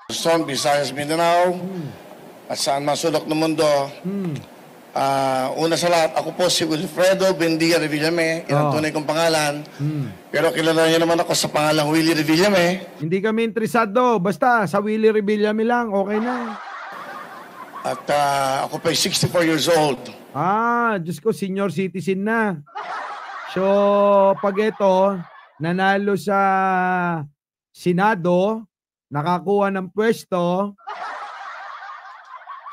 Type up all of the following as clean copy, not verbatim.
Luzon, Visayas, Mindanao, at saan masulok ng mundo. Una sa lahat, ako po si Wilfredo Bendia Revillame, yan ang tunay kong pangalan. Pero kilala niyo naman ako sa pangalang Willie Revillame. Hindi kami interesado. Basta sa Willie Revillame lang, okay na. At ako po ay 64 years old. Diyos ko, senior citizen na. So, pag ito, nanalo sa Senado, nakakuha ng pwesto,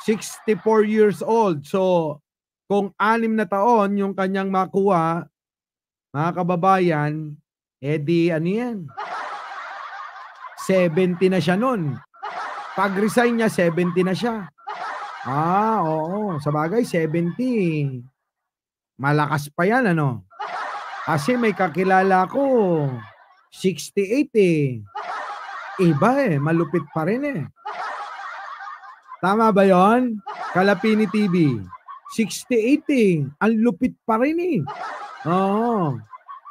64 years old. So, kung 6 na taon yung kanyang makuha, mga kababayan, edi ano yan? 70 na siya nun. Pag-resign niya, 70 na siya. Oo. Sa bagay, 70. Malakas pa yan, ano? Kasi may kakilala ko, 68 eh. Iba eh, malupit pa rin eh. Tama ba yon? Kalapini TV. 68 eh. Ang lupit pa rin eh. Oo.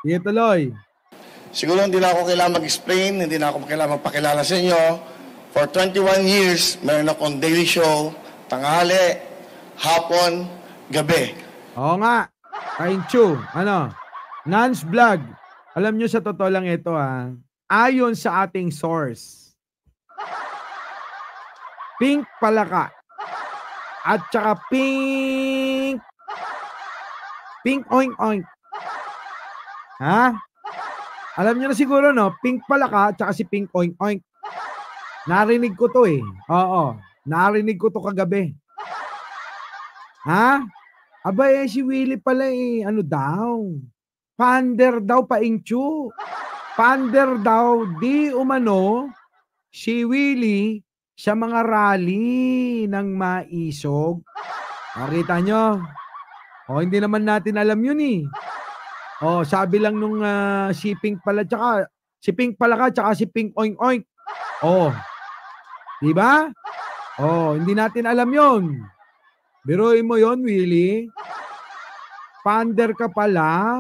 Sige tuloy. Siguro hindi na ako kailangan mag-explain, hindi na ako kailangan magpakilala sa inyo. For 21 years, meron akong daily show, tanghali, hapon, gabi. Oo nga. Kainchu. Ano? Nance Vlog. Alam nyo sa totoo lang ito ayon sa ating source, Pink Palaka at saka Pink Oink Oink. Alam nyo na siguro, no? Pink Palaka at saka si Pink Oink Oink. Narinig ko to eh. Oo. Narinig ko to kagabi. Aba si Willie pala eh. Ano daw? Pander daw paingchu. Pander daw di umano si Willie sa mga rally ng maisog. Nakita nyo? Hindi naman natin alam yun eh. Sabi lang nung si Pink pala tsaka si Pink Palaka tsaka si Pink Oink Oink. Di ba? Hindi natin alam yun. Biruin mo yun, Willie. Pander ka pala.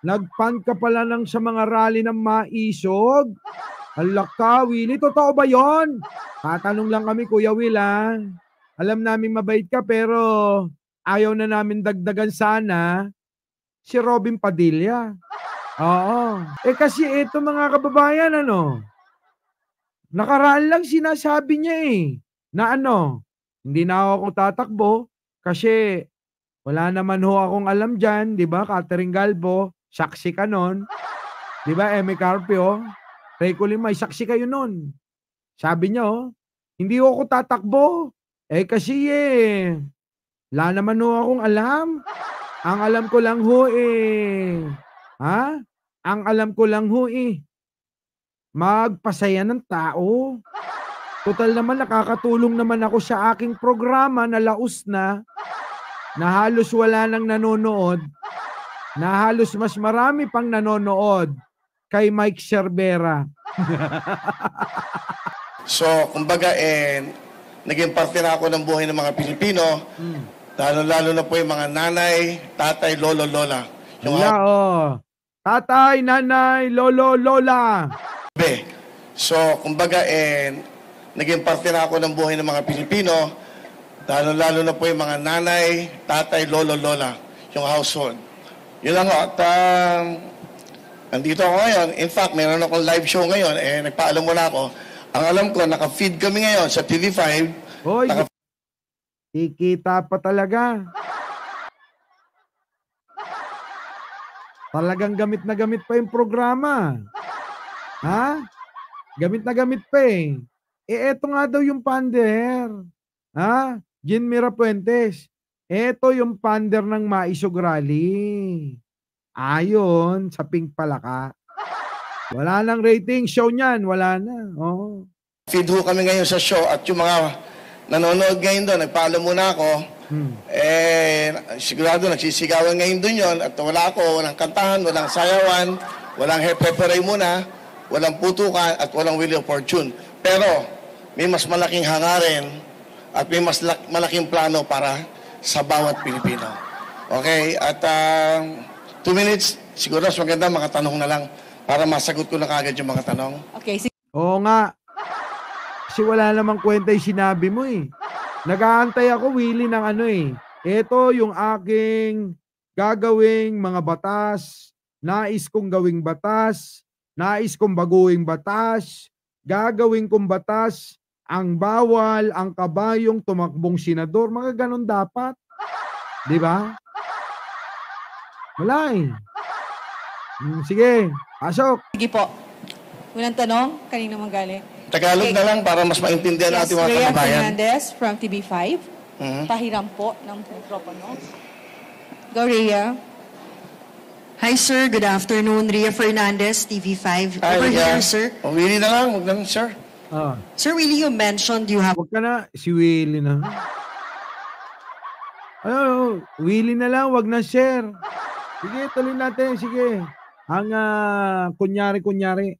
Nagpan ka pala ng sa mga rally ng maisog. Alak ka, Willie. Totoo ba yon? Tatanong lang kami, Kuya Will, Alam namin mabait ka, pero ayaw na namin dagdagan sana si Robin Padilla. Oo. Kasi ito mga kababayan, nakaraan lang sinasabi niya na hindi na ako tatakbo kasi wala naman ho akong alam dyan, di ba? Catherine Galvo, saksi ka nun. Di ba, Eme Carpio? Reco Limay, saksi kayo nun. Sabi niya, hindi ako tatakbo. Kasi wala naman ho akong alam. Ang alam ko lang ho Ang alam ko lang ho magpasaya ng tao. Total naman, nakakatulong naman ako sa aking programa na laos na halos wala nang nanonood, na halos mas marami pang nanonood kay Mike Cervera. So, kumbaga, naging parte na ako ng buhay ng mga Pilipino, lalo na po yung mga nanay, tatay, lolo, lola. Yung Tatay, nanay, lolo, lola. So, kumbaga, naging parte na ako ng buhay ng mga Pilipino, lalo na po yung mga nanay, tatay, lolo, lola, yung household. Yun lang ho. At nandito ako ngayon. In fact, meron akong live show ngayon. Nagpaalam muna ako. Ang alam ko, naka-feed kami ngayon sa TV5. Hoy, kikita pa talaga. Talagang gamit na gamit pa yung programa. Gamit na gamit pa eto nga daw yung pander. Jean Mira Puentes. Eto yung pander ng maisog rally. Ayon sa Pink Palaka. Wala nang rating show niyan. Wala na. Feed ho kami ngayon sa show at yung mga nanonood ngayon doon, nagpaalam muna ako. Sigurado nagsisigawan ngayon doon yon at wala ako, walang kantahan, walang sayawan, walang hepe-peray muna, walang putukan at walang Wheel of Fortune. Pero may mas malaking hangarin at may mas malaking plano para sa bawat Pilipino. Okay? At 2 minutes, siguro mas maganda mga tanong na lang para masagot ko na kagad yung mga tanong. Okay. Oo nga. Kasi wala namang kwenta yung sinabi mo eh. Nag-aantay ako, Willie, ng ano eh. Ito yung aking gagawing mga batas. Nais kong gawing batas. Nais kong baguing batas. Gagawin kong batas. Ang bawal, ang kabayong tumakbong senador. Mga ganon dapat. Di ba? Wala eh. Sige, pasok. Sige po. Unang tanong, kanina manggaling. Tagalog na lang para mas maintindihan Yes, natin mga Rhea kababayan. Fernandez from TV5. Mhm. Pahiram po ng mikropono. Go, Rhea. Hi sir, good afternoon. Rhea Fernandez, TV5. Ay, Over yeah. here, sir. Willie na lang, huwag na, sir. Ah, Sir Willie, you mentioned you have huwag ka na. Si Willie na. Ano, Willie na lang, wag na share. Sige, tuloy natin. Sige. Ang kunyari-kunyari.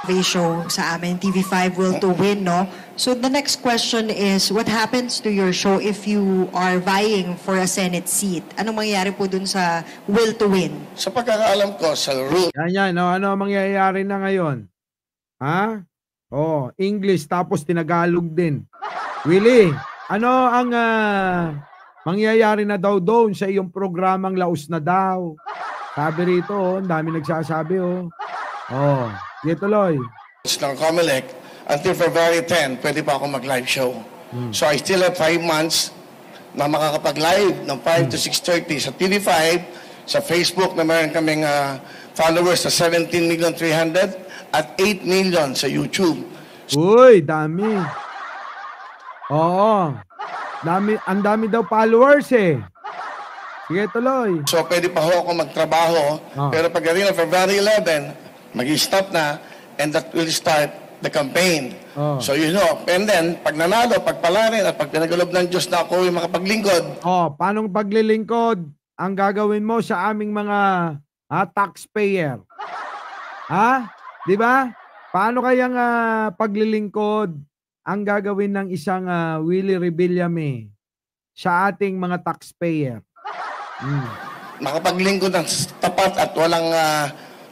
a show sa amin, TV5 Will to Win, no? So the next question is, what happens to your show if you are vying for a Senate seat? Anong mangyayari po dun sa Will to Win? Sa pagkakaalam ko, sa route, Yan. Ano ang mangyayari na ngayon? Ha? Oh, English tapos tinagalog din. Willie, ano ang mangyayari na daw doon sa iyong programang Laos na daw? Sabi rito, ang dami nagsasabi, oh. Oh, sige tuloy. ng COMELEC, until February 10, pwede pa ako mag-live show. So I still have 5 months na makakapag-live ng 5 to 6:30 sa TV5, sa Facebook na meron kaming followers sa 17,300,000 at 8 million sa YouTube. Uy, dami. Oo. Ang dami daw followers eh. Sige tuloy. So pwede pa ho ako magtrabaho, pero pagdating ng February 11, mag-stop na, and that will start the campaign. So you know, and then, pag nanalo, pagpalarin, at pag pinagalob ng Diyos na ako yung makapaglingkod, Paanong paglilingkod ang gagawin mo sa aming mga taxpayer? Ha? Di ba? Paano kayang paglilingkod ang gagawin ng isang Willie Rebillame sa ating mga taxpayer? makapaglingkod ng tapat at walang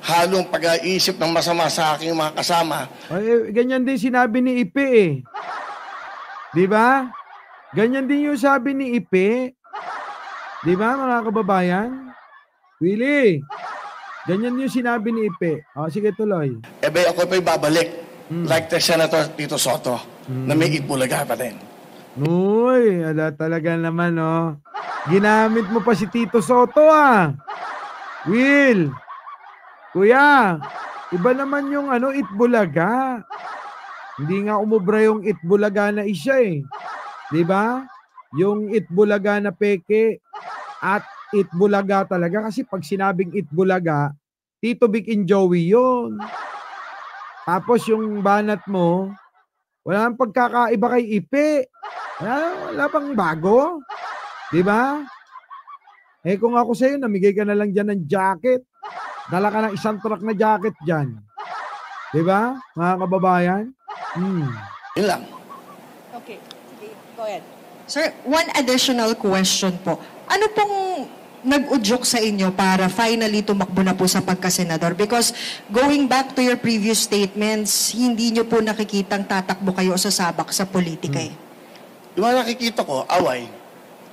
halong pag-iisip ng masama sa aking mga kasama. Ganyan din sinabi ni Ipe eh. Di ba? Ganyan din yung sabi ni Ipe. Di ba mga kababayan? Willie, ganyan din yung sinabi ni Ipe. Sige tuloy. Ebe, ako pa'y babalik. Like the Senator Tito Soto, na may Itbulaga pa din. Uy, talaga naman Ginamit mo pa si Tito Soto Will, kuya, iba naman yung Itbulaga. Hindi nga umubra yung Itbulaga na isa eh. Di ba? Yung Itbulaga na peke at Itbulaga talaga. Kasi pag sinabing Itbulaga, Tito Vic and Joey yun. Tapos yung banat mo, wala nang pagkakaiba kay Ipe. Wala pang bago. Di ba? Kung ako sa'yo, namigay ka na lang dyan ng jacket. Dala ka ng isang truck na jacket dyan. Di ba, mga kababayan? Yun lang. Okay. Sige, go ahead. Sir, one additional question po. Ano pong nag-udyok sa inyo para finally tumakbo na po sa pagkasenador? Because going back to your previous statements, hindi nyo po nakikitang tatakbo kayo sa sabak sa politika eh. Yung mga nakikita ko, away.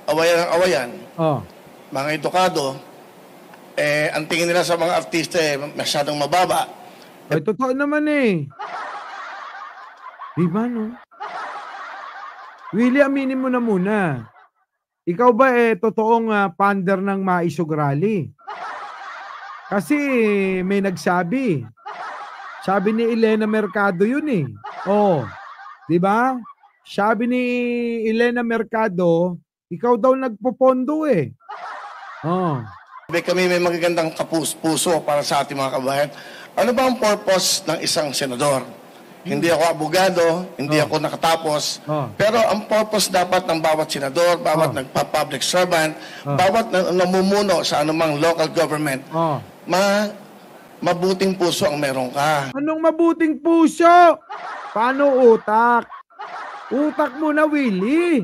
Awayan ang awayan. Mga edukado, ang tingin nila sa mga artista masyadong mababa. Ay, totoo naman eh. Di ba, no? Willie, aminin mo na muna. Ikaw ba totoong pander ng Maisog Rally? Kasi may nagsabi. Sabi ni Elena Mercado yun eh. Di ba? Sabi ni Elena Mercado, ikaw daw nagpopondo eh. Kami may magagandang puso para sa ating mga kabayan. Ano ba ang purpose ng isang senador? Hindi ako abogado, hindi ako nakatapos. Pero ang purpose dapat ng bawat senador, bawat nagpa-public servant, bawat namumuno sa anumang local government, mabuting puso ang meron ka. Anong mabuting puso? Paano utak? Utak mo na, Willie.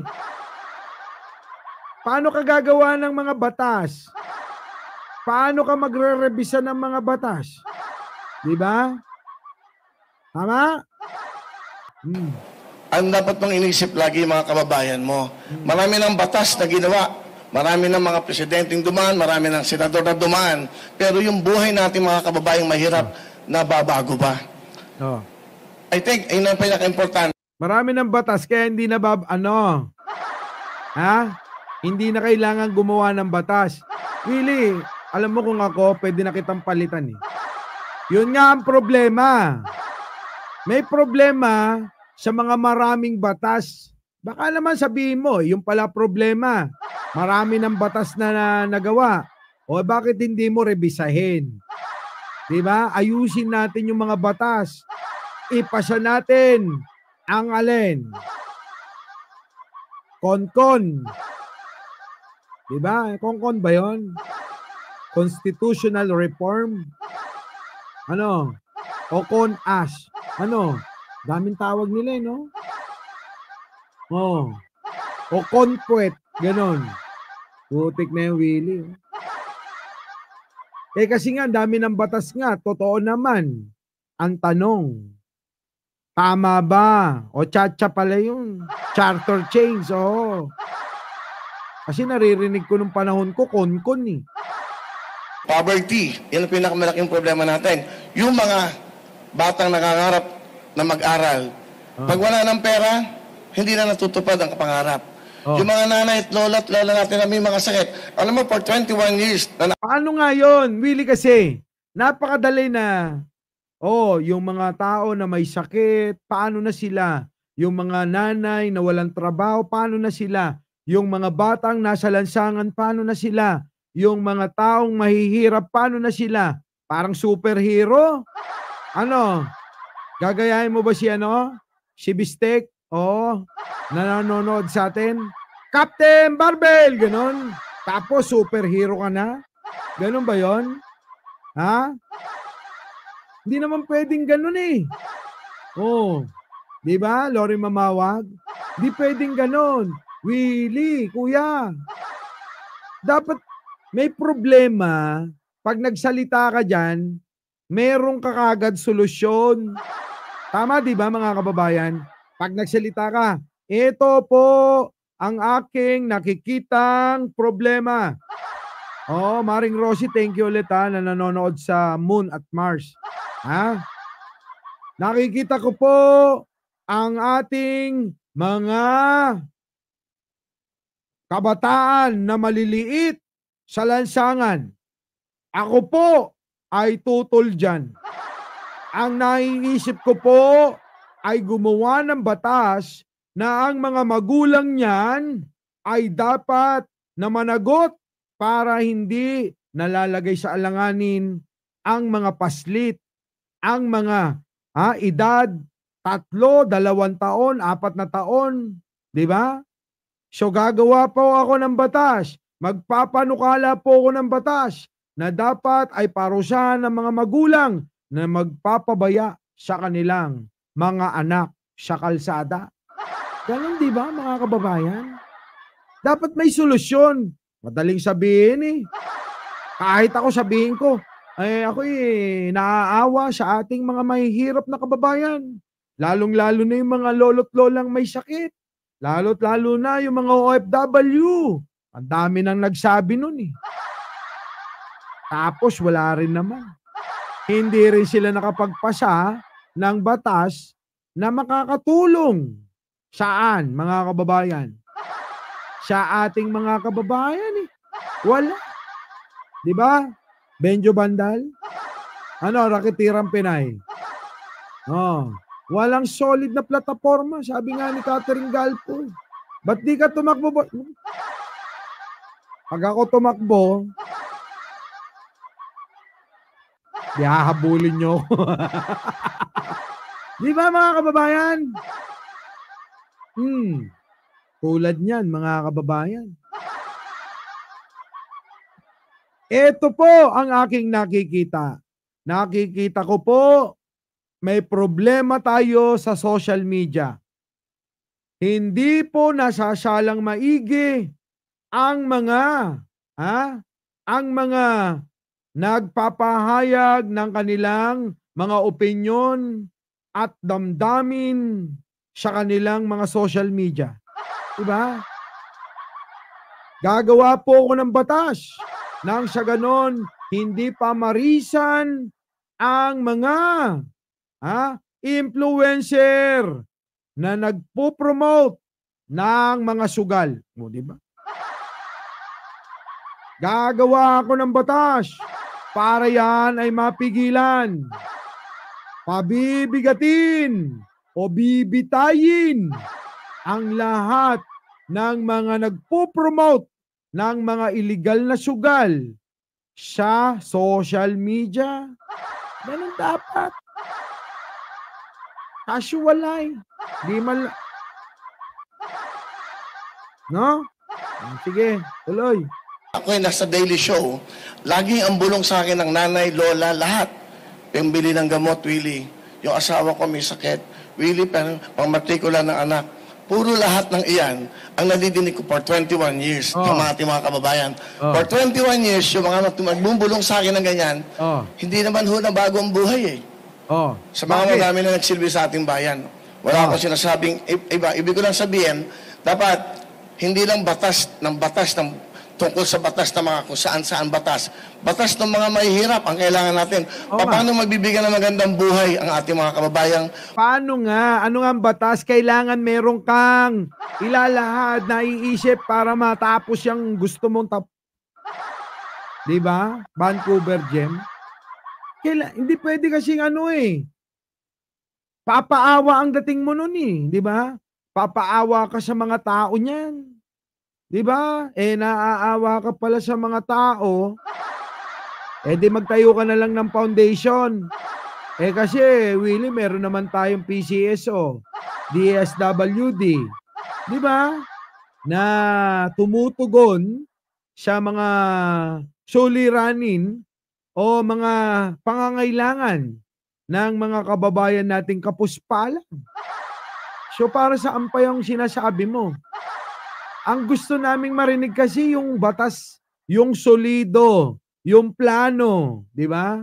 Paano ka gagawa ng mga batas? Paano ka magre-revisa ng mga batas? Di ba? Tama? ang dapat mong inisip lagi mga kababayan mo. Marami ng batas na ginawa. Marami ng mga presidenteng dumaan, marami ng senador na dumaan. Pero yung buhay natin mga kababayang mahirap, nababago ba? Oh. I think, yun ang pinaka-importante. Marami ng batas kaya hindi na hindi na kailangan gumawa ng batas. Really, alam mo kung ako, pwede na kitang palitan eh. Yun nga ang problema. May problema sa mga maraming batas. Baka naman sabihin mo, yung pala problema. Marami ng batas na nagawa. O bakit hindi mo rebisahin? Diba? Ayusin natin yung mga batas. Ipasa natin ang alin? Konkon. Diba? Konkon ba yun? Constitutional reform. Ano? O Con-Ash. Ano? Daming tawag nila no? Oh. O Conpuet. Ganon. Putik na yung Willie. Kasi nga, dami ng batas nga. Totoo naman. Ang tanong, tama ba? O tsa-tsa pala yun. Charter change, oo. Kasi naririnig ko nung panahon ko, konkon eh. Poverty, yan ang pinakamalaking problema natin. Yung mga batang nangangarap na mag-aral, pag wala ng pera, hindi na natutupad ang pangarap. Yung mga nanay at lola natin na may mga sakit. Alam mo, for 21 years, Paano nga yun, Willie, kasi napakadali na. Yung mga tao na may sakit, paano na sila? Yung mga nanay na walang trabaho, paano na sila? Yung mga batang nasa lansangan, paano na sila? Yung mga taong mahihirap, paano na sila? Parang superhero? Ano? Gagayahin mo ba si Si Bistek? Na nanonood sa atin? Captain Barbell! Ganon. Tapos superhero ka na? Ganon ba yon? Ha? Hindi naman pwedeng ganon eh. Di ba, Lori Mamawag? Hindi pwedeng ganon. Willie, kuya. Dapat may problema. Pag nagsalita ka dyan, merong kakagad solusyon. Tama, di ba, mga kababayan? Pag nagsalita ka, ito po ang aking nakikitang problema. Maring Rosie, thank you ulit na nanonood sa Moon at Mars. Nakikita ko po ang ating mga kabataan na maliliit sa lansangan. Ako po ay tutol dyan. Ang naiisip ko po ay gumawa ng batas na ang mga magulang niyan ay dapat na managot para hindi nalalagay sa alanganin ang mga paslit, ang mga edad 3, 2 taon, 4 na taon, di ba? So gagawa po ako ng batas, magpapanukala po ako ng batas na dapat ay parusahan ng mga magulang na magpapabaya sa kanilang mga anak sa kalsada. Ganun, di ba, mga kababayan? Dapat may solusyon. Madaling sabihin eh. Kahit ako sabihin ko, ako naaawa sa ating mga mahihirap na kababayan. Lalong-lalo na yung mga lolo't lolang may sakit. Lalo't-lalo na yung mga OFW. Ang dami nang nagsabi nun eh. Tapos wala rin naman. Hindi rin sila nakapagpasa ng batas na makakatulong. Saan, mga kababayan? Sa ating mga kababayan eh. Wala. Di ba? Benjo Bandal? Raketirang Pinay. Walang solid na plataforma. Sabi nga ni Catherine Galpo. Ba't di ka tumakbo? Pag ako tumakbo, di hahabulin nyo. Di ba, mga kababayan? Tulad niyan, mga kababayan. Ito po ang aking nakikita. Nakikita ko po, may problema tayo sa social media. Hindi po nasasalang maigi ang mga nagpapahayag ng kanilang mga opinyon at damdamin sa kanilang mga social media. Diba? Gagawa po ako ng batas nang sa ganon hindi pamarisan ang mga influencer na nagpo-promote ng mga sugal. O, diba? Gagawa ako ng batas para yan ay mapigilan. Pabibigatin o bibitayin ang lahat ng mga nagpo-promote ng mga illegal na sugal sa social media. Ganun dapat. Casual. Di man... No? Sige, tuloy. Ako ay nasa daily show, laging ang bulong sa akin ng nanay, lola, lahat. Pambili ng gamot, Willie. Yung asawa ko may sakit, Willie, pangmatrikula ng anak. Puro lahat ng iyan ang nadidinig ko for 21 years ng mga ating mga kababayan. For 21 years, yung mga magbubulong sa akin ng ganyan, hindi naman ho na bago ang buhay eh. Sa mga marami na nagsilbi sa ating bayan. Wala akong sinasabing iba. Ibig ko lang sabihin, dapat hindi lang batas ng tungkol sa batas ng mga kung saan-saan batas. Batas ng mga mahihirap ang kailangan natin. Paano magbibigyan ng magandang buhay ang ating mga kababayang? Paano nga? Ano nga ang batas? Kailangan meron kang ilalahad na iisip para matapos yung gusto mong diba? Vancouver Gem. Hindi pwede kasing papaawa ang dating mo nun diba? Papaawa ka sa mga tao niyan. Diba? Naaawa ka pala sa mga tao. Di magtayo ka na lang ng foundation. Kasi, Willie, meron naman tayong PCSO, DSWD. Diba? Na tumutugon sa mga suliranin o mga pangangailangan ng mga kababayan nating kapuspalan. So, para saan pa yung sinasabi mo? Ang gusto naming marinig kasi yung batas, yung solido, yung plano, di ba?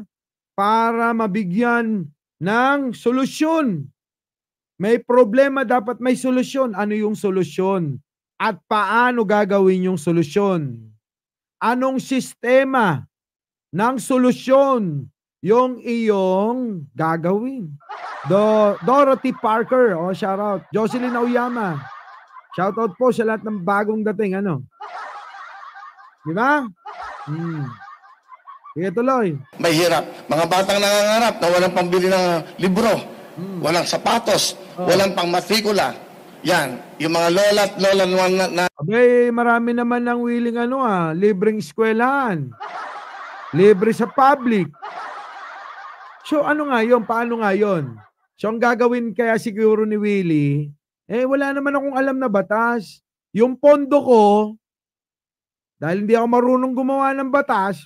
Para mabigyan ng solusyon. May problema, dapat may solusyon. Ano yung solusyon? At paano gagawin yung solusyon? Anong sistema ng solusyon yung iyong gagawin? Dorothy Parker, shout out. Jocelyn Auyama. Shoutout po sa lahat ng bagong dating, Di ba? Sige, tuloy. May hirap. Mga batang nangangarap na walang pambili ng libro, walang sapatos, walang pangmatrikula. Yan. Yung mga lola at lola na... Abay, marami naman ng willing libreng eskwelahan. Libre sa public. So, ano nga yun? Paano nga yun? So, ang gagawin kaya siguro ni Willie, wala naman akong alam na batas. Yung pondo ko, dahil hindi ako marunong gumawa ng batas,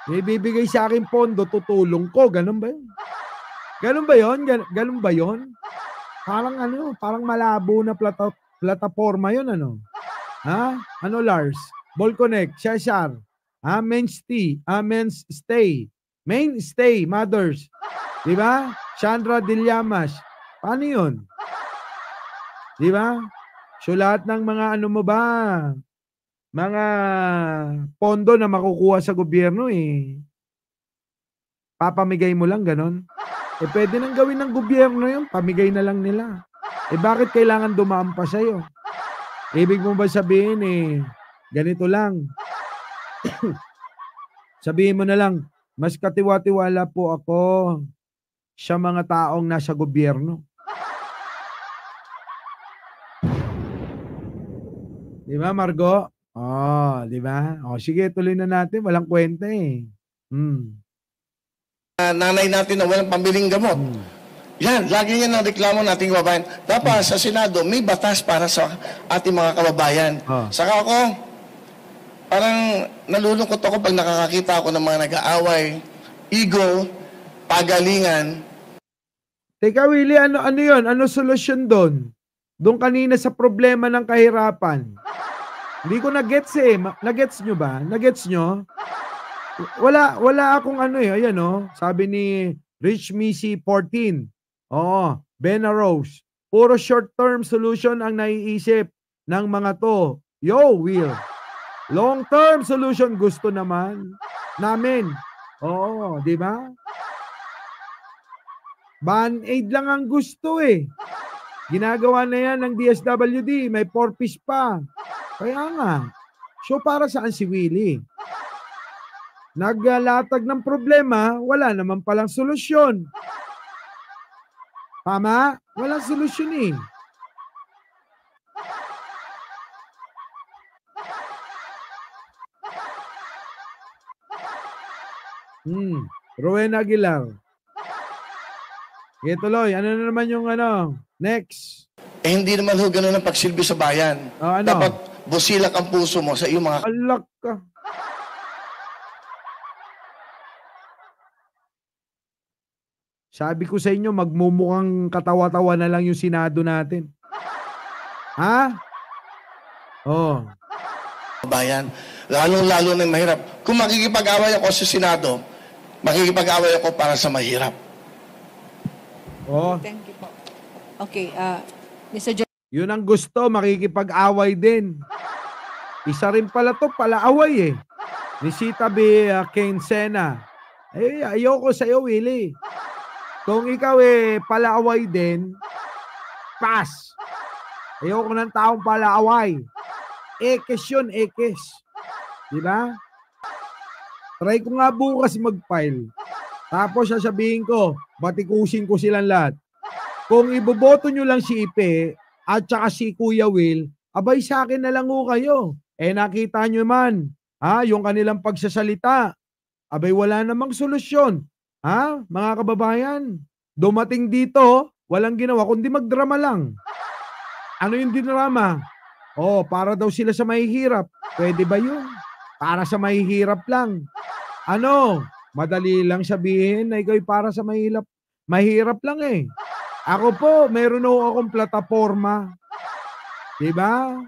bibigay sa akin pondo, tutulong ko. Ganun ba yun? Ganun ba yun? Ganun ba yun? Parang parang malabo na plataforma yun, Ano, Lars? Ball Connect, Cesar, Mainstay, Mothers. Diba? Chandra Dillamas. Paano yun? Di ba? So lahat ng mga mga pondo na makukuha sa gobyerno papamigay mo lang ganon. Pwede nang gawin ng gobyerno yun, pamigay na lang nila. Bakit kailangan dumaan pa sa'yo? Ibig mo ba sabihin ganito lang? Sabihin mo na lang, mas katiwa-tiwala po ako sa mga taong nasa gobyerno. Di ba, Margo? Di ba? Sige, tuloy na natin. Walang kwenta Nanay natin na walang pambiling gamot. Yan, lagi yan ang reklamo nating kababayan. Dapat sa Senado, may batas para sa ating mga kababayan. Saka ako, parang nalulungkot ako pag nakakakita ako ng mga nag-aaway, ego, pagalingan. Teka, Willie, ano yun? Ano solusyon doon? Doon kanina sa problema ng kahirapan. Hindi ko na-gets Na-gets nyo ba? Na-gets nyo? Wala akong ayan sabi ni Rich Missy 14. Bena Rose. Puro short-term solution ang naiisip ng mga to. Yo, Will. Long-term solution gusto naman namin. Oo, di ba? Band-aid lang ang gusto eh. Ginagawa na yan ng DSWD. May 4-piece pa. Kaya nga. So para saan si Willie? Naglatag ng problema, wala naman palang solusyon. Tama? Walang solusyon eh. Rowena Aguilar. Tuloy, ano na naman yung next? Hindi naman ho ganun ang pagsilbi sa bayan. Ano? Dapat busilak ang puso mo sa iyong mga... Alak ka. Sabi ko sa inyo, magmumukhang katawa-tawa na lang yung Senado natin. Ha? Oh. bayan, lalong-lalo na yung mahirap. Kung makikipag-away ako sa Senado, makikipag-away ako para sa mahirap. Oh, Thank you po. Okay, Mr. yun ang gusto, makikipag-away din. Isa rin pala to, palaaway eh. Ni Sita B. Kensena. Ayoko sa'yo, Willie. Kung ikaw palaaway din, pass. Ayoko ng taong palaaway. Ekes yun, ekes. Diba? Try ko nga bukas mag-file. Tapos sasabihin ko, batikusin ko silang lahat. Kung iboboto nyo lang si Ipe at saka si Kuya Will, abay sa akin na lang ho kayo. Nakita nyo man, yung kanilang pagsasalita. Abay wala namang solusyon. Mga kababayan, dumating dito, walang ginawa, kundi magdrama lang. Ano yung dinrama? Para daw sila sa mahihirap. Pwede ba yun? Para sa mahihirap lang. Madali lang sabihin na ikaw'y para sa mahirap. Mahirap lang eh. Ako po, meron akong plataforma. Diba?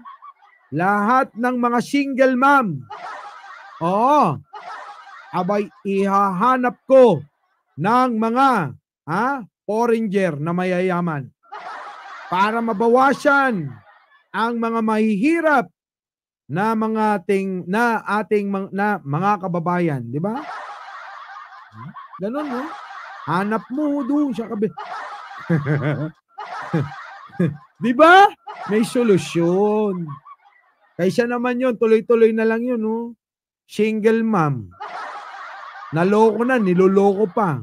Lahat ng mga single mom. Abay, ihahanap ko ng mga foreigner na mayayaman para mabawasan ang mga mahihirap na ating mga kababayan, di ba? Ganon, no? Hanap mo doon sa di ba? May solusyon. Kaysa naman yun, tuloy-tuloy na lang yun, no? Single mom. Naloko na, niloloko pa.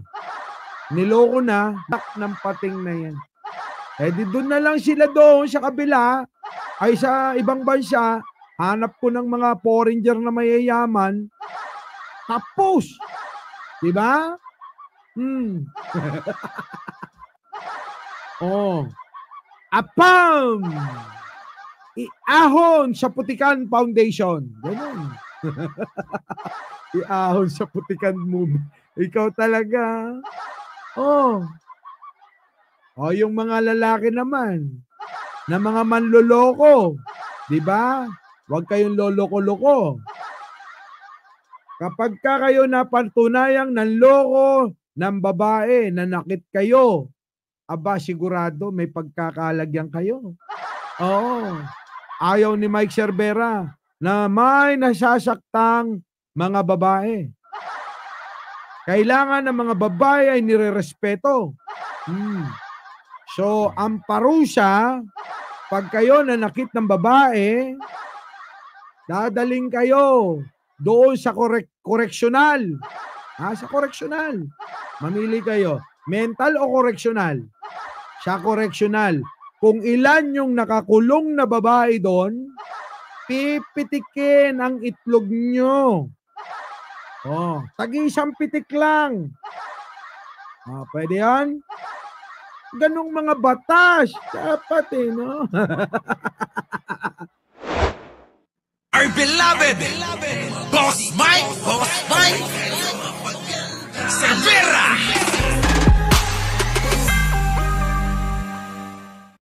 Niloko na, tak ng pating na yan. Di doon na lang sila doon sa kabila, ay sa ibang bansa, hanap ko ng mga foreigner na mayayaman, tapos. Diba? Apam! Iahon sa Putikan Foundation. Ganun. Iahon sa Putikan Move. Ikaw talaga. Yung mga lalaki naman, na mga manloloko. Diba? Huwag kayong loloko-loko. Kapag kayo napatunayang nanloko ng babae, nanakit kayo, aba sigurado may pagkakalagyan kayo. Ayaw ni Mike Cervera na may nasasaktang mga babae. Kailangan ng mga babae ay nirerespeto. So, ang parusa, pag kayo nanakit ng babae, dadaling kayo doon sa koreksyonal. Sa koreksyonal. Mamili kayo. Mental o koreksyonal? Sa koreksyonal. Kung ilan yung nakakulong na babae doon, pipitikin ang itlog nyo. Tag-isang pitik lang. Pwede yan? Ganong mga batas. Dapat no? Our beloved Boss Mike Cervera.